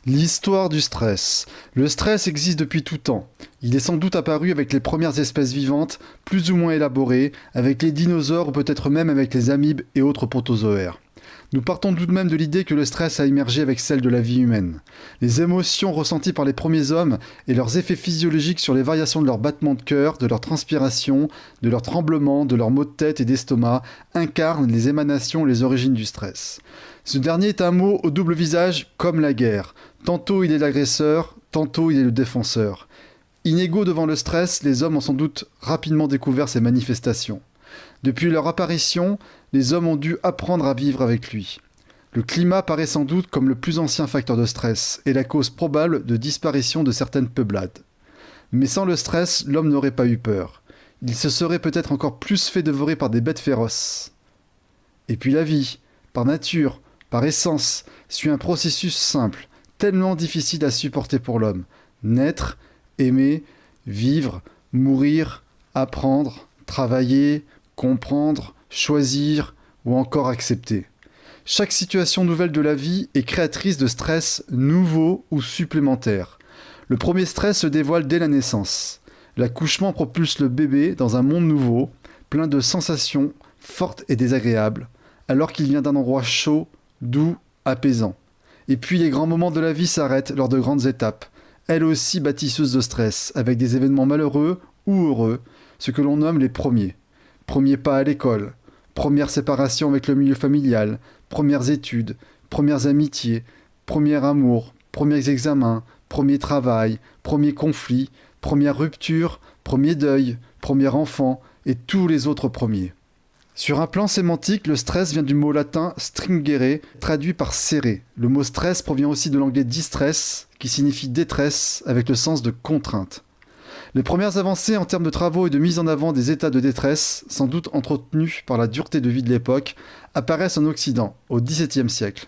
L'histoire du stress. Le stress existe depuis tout temps. Il est sans doute apparu avec les premières espèces vivantes, plus ou moins élaborées, avec les dinosaures ou peut-être même avec les amibes et autres protozoaires. Nous partons tout de même de l'idée que le stress a émergé avec celle de la vie humaine. Les émotions ressenties par les premiers hommes et leurs effets physiologiques sur les variations de leur battement de cœur, de leur transpiration, de leurs tremblements, de leurs maux de tête et d'estomac incarnent les émanations et les origines du stress. Ce dernier est un mot au double visage comme la guerre. Tantôt il est l'agresseur, tantôt il est le défenseur. Inégaux devant le stress, les hommes ont sans doute rapidement découvert ses manifestations. Depuis leur apparition, les hommes ont dû apprendre à vivre avec lui. Le climat paraît sans doute comme le plus ancien facteur de stress et la cause probable de disparition de certaines peuplades. Mais sans le stress, l'homme n'aurait pas eu peur. Il se serait peut-être encore plus fait dévorer par des bêtes féroces. Et puis la vie, par nature, par essence, suit un processus simple, tellement difficile à supporter pour l'homme. Naître, aimer, vivre, mourir, apprendre, travailler, comprendre, choisir ou encore accepter. Chaque situation nouvelle de la vie est créatrice de stress nouveaux ou supplémentaires. Le premier stress se dévoile dès la naissance. L'accouchement propulse le bébé dans un monde nouveau, plein de sensations fortes et désagréables, alors qu'il vient d'un endroit chaud, doux, apaisant. Et puis les grands moments de la vie s'arrêtent lors de grandes étapes, elles aussi bâtisseuses de stress, avec des événements malheureux ou heureux, ce que l'on nomme les premiers. Premier pas à l'école, première séparation avec le milieu familial, premières études, premières amitiés, premier amour, premiers examens, premier travail, premier conflit, première rupture, premier deuil, premier enfant et tous les autres premiers. Sur un plan sémantique, le stress vient du mot latin stringere, traduit par serrer. Le mot stress provient aussi de l'anglais distress, qui signifie détresse, avec le sens de contrainte. Les premières avancées en termes de travaux et de mise en avant des états de détresse, sans doute entretenus par la dureté de vie de l'époque, apparaissent en Occident, au XVIIe siècle.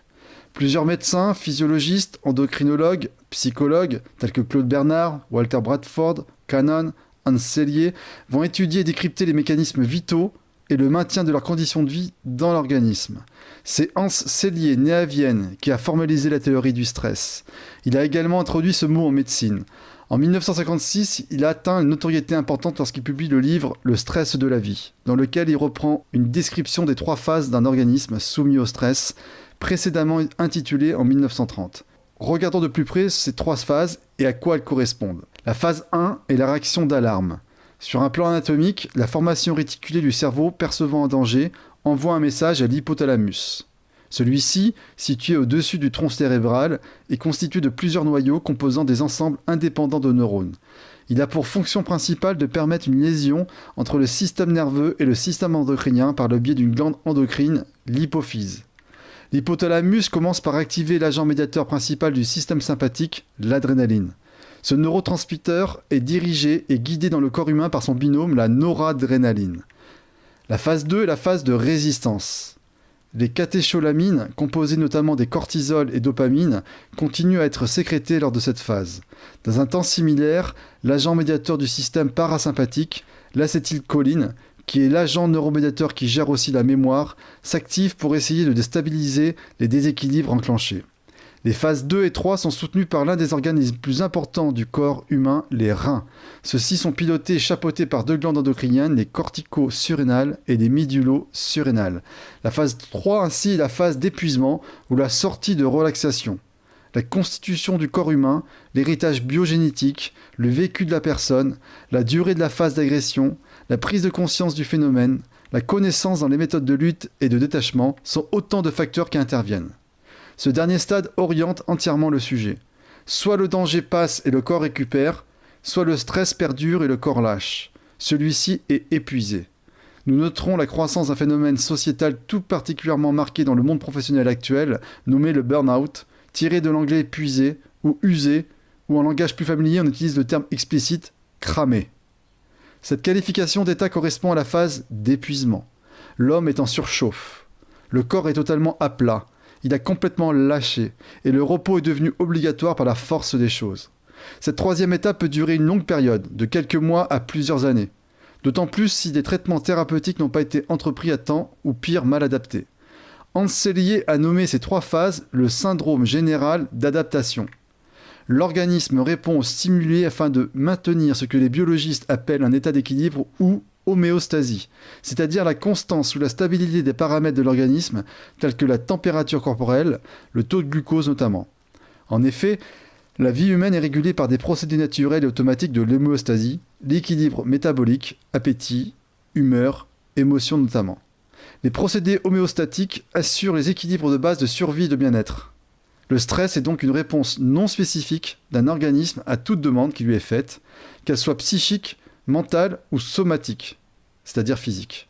Plusieurs médecins, physiologistes, endocrinologues, psychologues, tels que Claude Bernard, Walter Bradford, Cannon, Hans Selye, vont étudier et décrypter les mécanismes vitaux et le maintien de leurs conditions de vie dans l'organisme. C'est Hans Selye, né à Vienne, qui a formalisé la théorie du stress. Il a également introduit ce mot en médecine. En 1956, il a atteint une notoriété importante lorsqu'il publie le livre Le stress de la vie, dans lequel il reprend une description des 3 phases d'un organisme soumis au stress, précédemment intitulée en 1930. Regardons de plus près ces 3 phases et à quoi elles correspondent. La phase 1 est la réaction d'alarme. Sur un plan anatomique, la formation réticulée du cerveau percevant un danger envoie un message à l'hypothalamus. Celui-ci, situé au-dessus du tronc cérébral, est constitué de plusieurs noyaux composant des ensembles indépendants de neurones. Il a pour fonction principale de permettre une liaison entre le système nerveux et le système endocrinien par le biais d'une glande endocrine, l'hypophyse. L'hypothalamus commence par activer l'agent médiateur principal du système sympathique, l'adrénaline. Ce neurotransmetteur est dirigé et guidé dans le corps humain par son binôme, la noradrénaline. La phase 2 est la phase de résistance. Les catécholamines, composées notamment des cortisol et dopamine, continuent à être sécrétées lors de cette phase. Dans un temps similaire, l'agent médiateur du système parasympathique, l'acétylcholine, qui est l'agent neuromédiateur qui gère aussi la mémoire, s'active pour essayer de déstabiliser les déséquilibres enclenchés. Les phases 2 et 3 sont soutenues par l'un des organes les plus importants du corps humain, les reins. Ceux-ci sont pilotés et chapeautés par 2 glandes endocriniennes, les cortico-surrénales et les médullo-surrénales. La phase 3 ainsi est la phase d'épuisement ou la sortie de relaxation. La constitution du corps humain, l'héritage biogénétique, le vécu de la personne, la durée de la phase d'agression, la prise de conscience du phénomène, la connaissance dans les méthodes de lutte et de détachement sont autant de facteurs qui interviennent. Ce dernier stade oriente entièrement le sujet. Soit le danger passe et le corps récupère, soit le stress perdure et le corps lâche. Celui-ci est épuisé. Nous noterons la croissance d'un phénomène sociétal tout particulièrement marqué dans le monde professionnel actuel, nommé le burn-out, tiré de l'anglais épuisé ou usé, ou en langage plus familier on utilise le terme explicite cramé. Cette qualification d'état correspond à la phase d'épuisement. L'homme est en surchauffe. Le corps est totalement à plat. Il a complètement lâché, et le repos est devenu obligatoire par la force des choses. Cette 3e étape peut durer une longue période, de quelques mois à plusieurs années. D'autant plus si des traitements thérapeutiques n'ont pas été entrepris à temps, ou pire, mal adaptés. Hans Selye a nommé ces 3 phases le syndrome général d'adaptation. L'organisme répond aux stimuli afin de maintenir ce que les biologistes appellent un état d'équilibre ou homéostasie, c'est-à-dire la constance ou la stabilité des paramètres de l'organisme, tels que la température corporelle, le taux de glucose notamment. En effet, la vie humaine est régulée par des procédés naturels et automatiques de l'homéostasie, l'équilibre métabolique, appétit, humeur, émotions notamment. Les procédés homéostatiques assurent les équilibres de base de survie et de bien-être. Le stress est donc une réponse non spécifique d'un organisme à toute demande qui lui est faite, qu'elle soit psychique, mentale ou somatique, c'est-à-dire physique.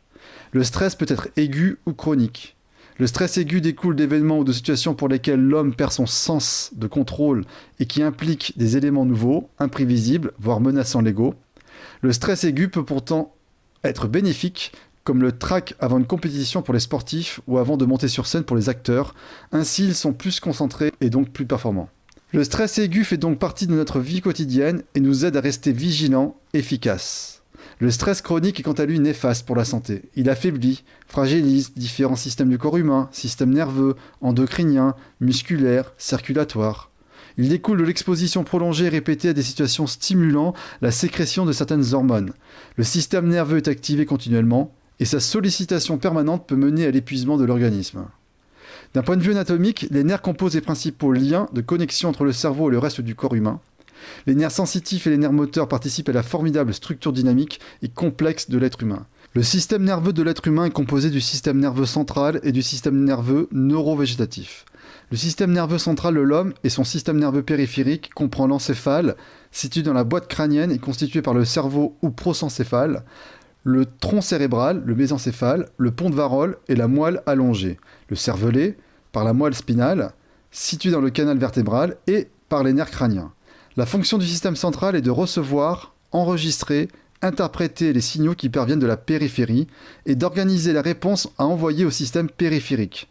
Le stress peut être aigu ou chronique. Le stress aigu découle d'événements ou de situations pour lesquelles l'homme perd son sens de contrôle et qui impliquent des éléments nouveaux, imprévisibles, voire menaçant l'ego. Le stress aigu peut pourtant être bénéfique, comme le trac avant une compétition pour les sportifs ou avant de monter sur scène pour les acteurs. Ainsi, ils sont plus concentrés et donc plus performants. Le stress aigu fait donc partie de notre vie quotidienne et nous aide à rester vigilants, efficaces. Le stress chronique est quant à lui néfaste pour la santé. Il affaiblit, fragilise différents systèmes du corps humain, systèmes nerveux, endocriniens, musculaires, circulatoires. Il découle de l'exposition prolongée et répétée à des situations stimulant la sécrétion de certaines hormones. Le système nerveux est activé continuellement et sa sollicitation permanente peut mener à l'épuisement de l'organisme. D'un point de vue anatomique, les nerfs composent les principaux liens de connexion entre le cerveau et le reste du corps humain. Les nerfs sensitifs et les nerfs moteurs participent à la formidable structure dynamique et complexe de l'être humain. Le système nerveux de l'être humain est composé du système nerveux central et du système nerveux neurovégétatif. Le système nerveux central de l'homme et son système nerveux périphérique comprend l'encéphale, situé dans la boîte crânienne et constitué par le cerveau ou prosencéphale, le tronc cérébral, le mésencéphale, le pont de Varol et la moelle allongée, le cervelet, par la moelle spinale, située dans le canal vertébral et par les nerfs crâniens. La fonction du système central est de recevoir, enregistrer, interpréter les signaux qui parviennent de la périphérie et d'organiser la réponse à envoyer au système périphérique.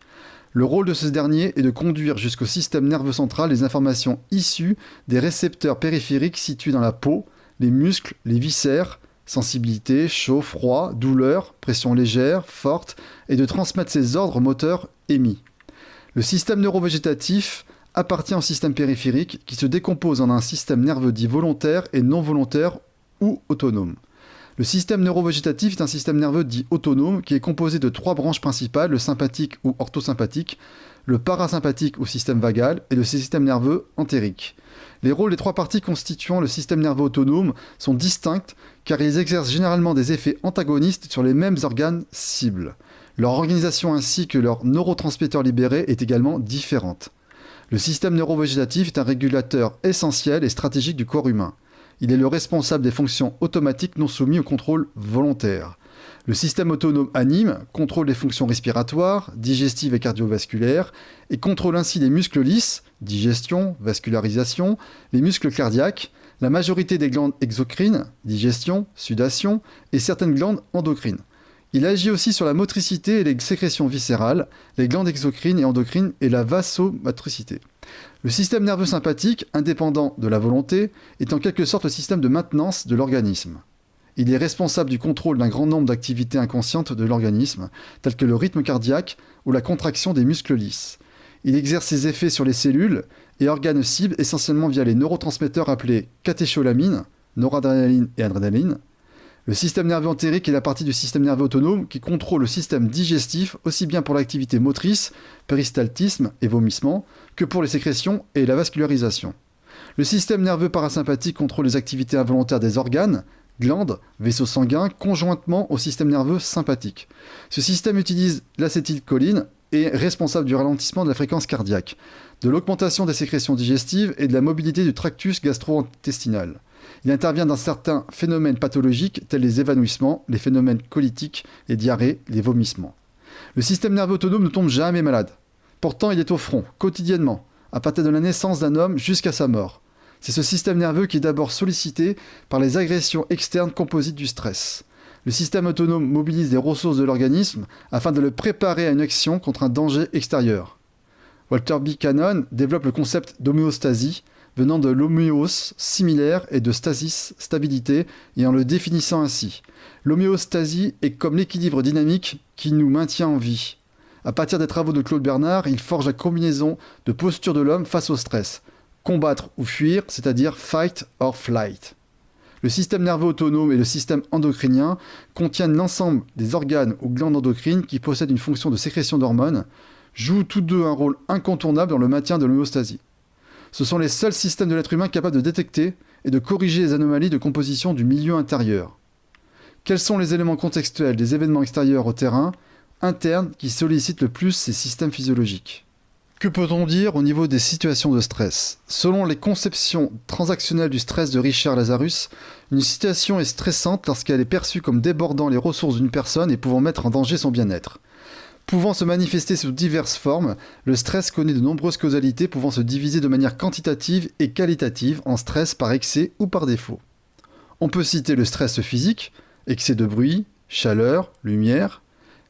Le rôle de ce dernier est de conduire jusqu'au système nerveux central les informations issues des récepteurs périphériques situés dans la peau, les muscles, les viscères, sensibilité, chaud, froid, douleur, pression légère, forte, et de transmettre ces ordres moteurs émis. Le système neurovégétatif appartient au système périphérique qui se décompose en un système nerveux dit volontaire et non volontaire ou autonome. Le système neurovégétatif est un système nerveux dit autonome qui est composé de 3 branches principales, le sympathique ou orthosympathique, le parasympathique ou système vagal et le système nerveux entérique. Les rôles des 3 parties constituant le système nerveux autonome sont distincts car ils exercent généralement des effets antagonistes sur les mêmes organes cibles. Leur organisation ainsi que leurs neurotransmetteurs libérés est également différente. Le système neurovégétatif est un régulateur essentiel et stratégique du corps humain. Il est le responsable des fonctions automatiques non soumises au contrôle volontaire. Le système autonome anime, contrôle les fonctions respiratoires, digestives et cardiovasculaires, et contrôle ainsi les muscles lisses, digestion, vascularisation, les muscles cardiaques, la majorité des glandes exocrines, digestion, sudation, et certaines glandes endocrines. Il agit aussi sur la motricité et les sécrétions viscérales, les glandes exocrines et endocrines et la vasomotricité. Le système nerveux sympathique, indépendant de la volonté, est en quelque sorte le système de maintenance de l'organisme. Il est responsable du contrôle d'un grand nombre d'activités inconscientes de l'organisme, telles que le rythme cardiaque ou la contraction des muscles lisses. Il exerce ses effets sur les cellules et organes cibles essentiellement via les neurotransmetteurs appelés catécholamine, noradrénaline et adrénaline. Le système nerveux entérique est la partie du système nerveux autonome qui contrôle le système digestif aussi bien pour l'activité motrice, péristaltisme et vomissement, que pour les sécrétions et la vascularisation. Le système nerveux parasympathique contrôle les activités involontaires des organes, glandes, vaisseaux sanguins, conjointement au système nerveux sympathique. Ce système utilise l'acétylcholine et est responsable du ralentissement de la fréquence cardiaque, de l'augmentation des sécrétions digestives et de la mobilité du tractus gastro-intestinal. Il intervient dans certains phénomènes pathologiques tels les évanouissements, les phénomènes cholitiques, les diarrhées, les vomissements. Le système nerveux autonome ne tombe jamais malade. Pourtant, il est au front, quotidiennement, à partir de la naissance d'un homme jusqu'à sa mort. C'est ce système nerveux qui est d'abord sollicité par les agressions externes composites du stress. Le système autonome mobilise les ressources de l'organisme afin de le préparer à une action contre un danger extérieur. Walter Buchanan développe le concept d'homéostasie, venant de l'homéos, similaire, et de stasis, stabilité, et en le définissant ainsi. L'homéostasie est comme l'équilibre dynamique qui nous maintient en vie. À partir des travaux de Claude Bernard, il forge la combinaison de posture de l'homme face au stress. combattre ou fuir, c'est-à-dire fight or flight. Le système nerveux autonome et le système endocrinien contiennent l'ensemble des organes ou glandes endocrines qui possèdent une fonction de sécrétion d'hormones, jouent tous deux un rôle incontournable dans le maintien de l'homéostasie. Ce sont les seuls systèmes de l'être humain capables de détecter et de corriger les anomalies de composition du milieu intérieur. Quels sont les éléments contextuels des événements extérieurs au terrain, internes, qui sollicitent le plus ces systèmes physiologiques ? Que peut-on dire au niveau des situations de stress ? Selon les conceptions transactionnelles du stress de Richard Lazarus, une situation est stressante lorsqu'elle est perçue comme débordant les ressources d'une personne et pouvant mettre en danger son bien-être. Pouvant se manifester sous diverses formes, le stress connaît de nombreuses causalités pouvant se diviser de manière quantitative et qualitative en stress par excès ou par défaut. On peut citer le stress physique, excès de bruit, chaleur, lumière,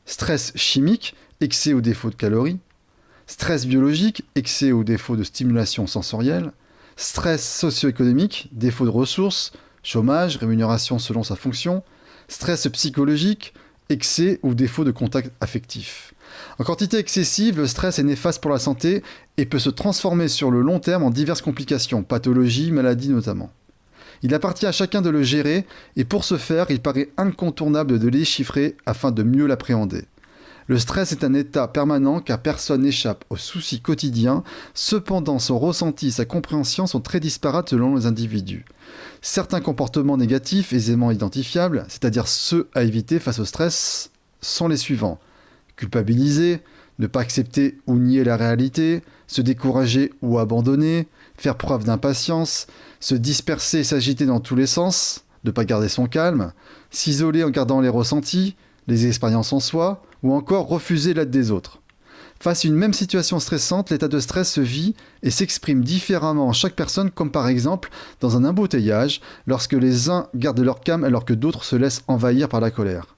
stress chimique, excès ou défaut de calories, stress biologique, excès ou défaut de stimulation sensorielle, stress socio-économique, défaut de ressources, chômage, rémunération selon sa fonction, stress psychologique, excès ou défaut de contact affectif. En quantité excessive, le stress est néfaste pour la santé et peut se transformer sur le long terme en diverses complications, pathologies, maladies notamment. Il appartient à chacun de le gérer et pour ce faire, il paraît incontournable de les chiffrer afin de mieux l'appréhender. Le stress est un état permanent car personne n'échappe aux soucis quotidiens, cependant son ressenti et sa compréhension sont très disparates selon les individus. Certains comportements négatifs aisément identifiables, c'est-à-dire ceux à éviter face au stress, sont les suivants. Culpabiliser, ne pas accepter ou nier la réalité, se décourager ou abandonner, faire preuve d'impatience, se disperser et s'agiter dans tous les sens, ne pas garder son calme, s'isoler en gardant les ressentis, les expériences en soi, ou encore refuser l'aide des autres. Face à une même situation stressante, l'état de stress se vit et s'exprime différemment en chaque personne, comme par exemple dans un embouteillage, lorsque les uns gardent leur calme alors que d'autres se laissent envahir par la colère.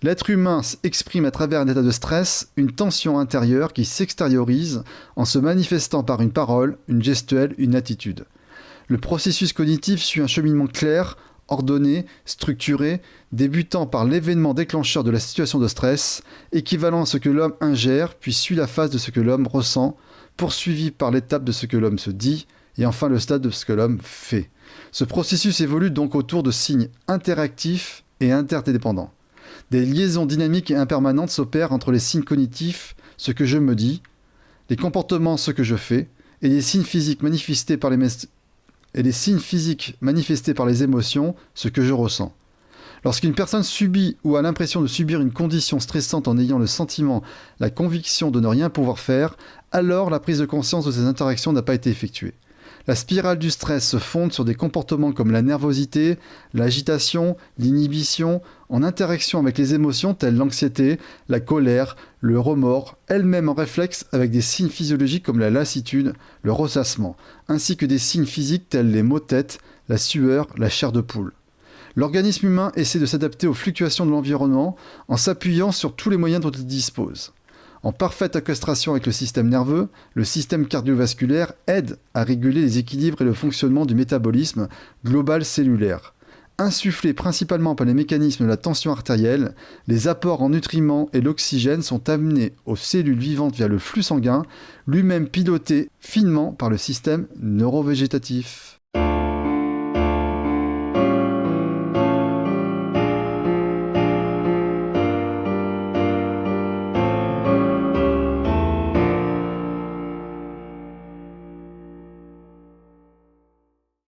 L'être humain exprime à travers un état de stress une tension intérieure qui s'extériorise en se manifestant par une parole, une gestuelle, une attitude. Le processus cognitif suit un cheminement clair, ordonné, structuré, débutant par l'événement déclencheur de la situation de stress, équivalent à ce que l'homme ingère, puis suit la phase de ce que l'homme ressent, poursuivi par l'étape de ce que l'homme se dit, et enfin le stade de ce que l'homme fait. Ce processus évolue donc autour de signes interactifs et interdépendants. Des liaisons dynamiques et impermanentes s'opèrent entre les signes cognitifs, ce que je me dis, les comportements, ce que je fais, et les signes physiques manifestés par les émotions, ce que je ressens. Lorsqu'une personne subit ou a l'impression de subir une condition stressante en ayant le sentiment, la conviction de ne rien pouvoir faire, alors la prise de conscience de ces interactions n'a pas été effectuée. La spirale du stress se fonde sur des comportements comme la nervosité, l'agitation, l'inhibition, en interaction avec les émotions telles l'anxiété, la colère, le remords, elles-mêmes en réflexe avec des signes physiologiques comme la lassitude, le ressassement, ainsi que des signes physiques tels les maux de tête, la sueur, la chair de poule. L'organisme humain essaie de s'adapter aux fluctuations de l'environnement en s'appuyant sur tous les moyens dont il dispose. En parfaite orchestration avec le système nerveux, le système cardiovasculaire aide à réguler les équilibres et le fonctionnement du métabolisme global cellulaire. Insufflés principalement par les mécanismes de la tension artérielle, les apports en nutriments et l'oxygène sont amenés aux cellules vivantes via le flux sanguin, lui-même piloté finement par le système neurovégétatif.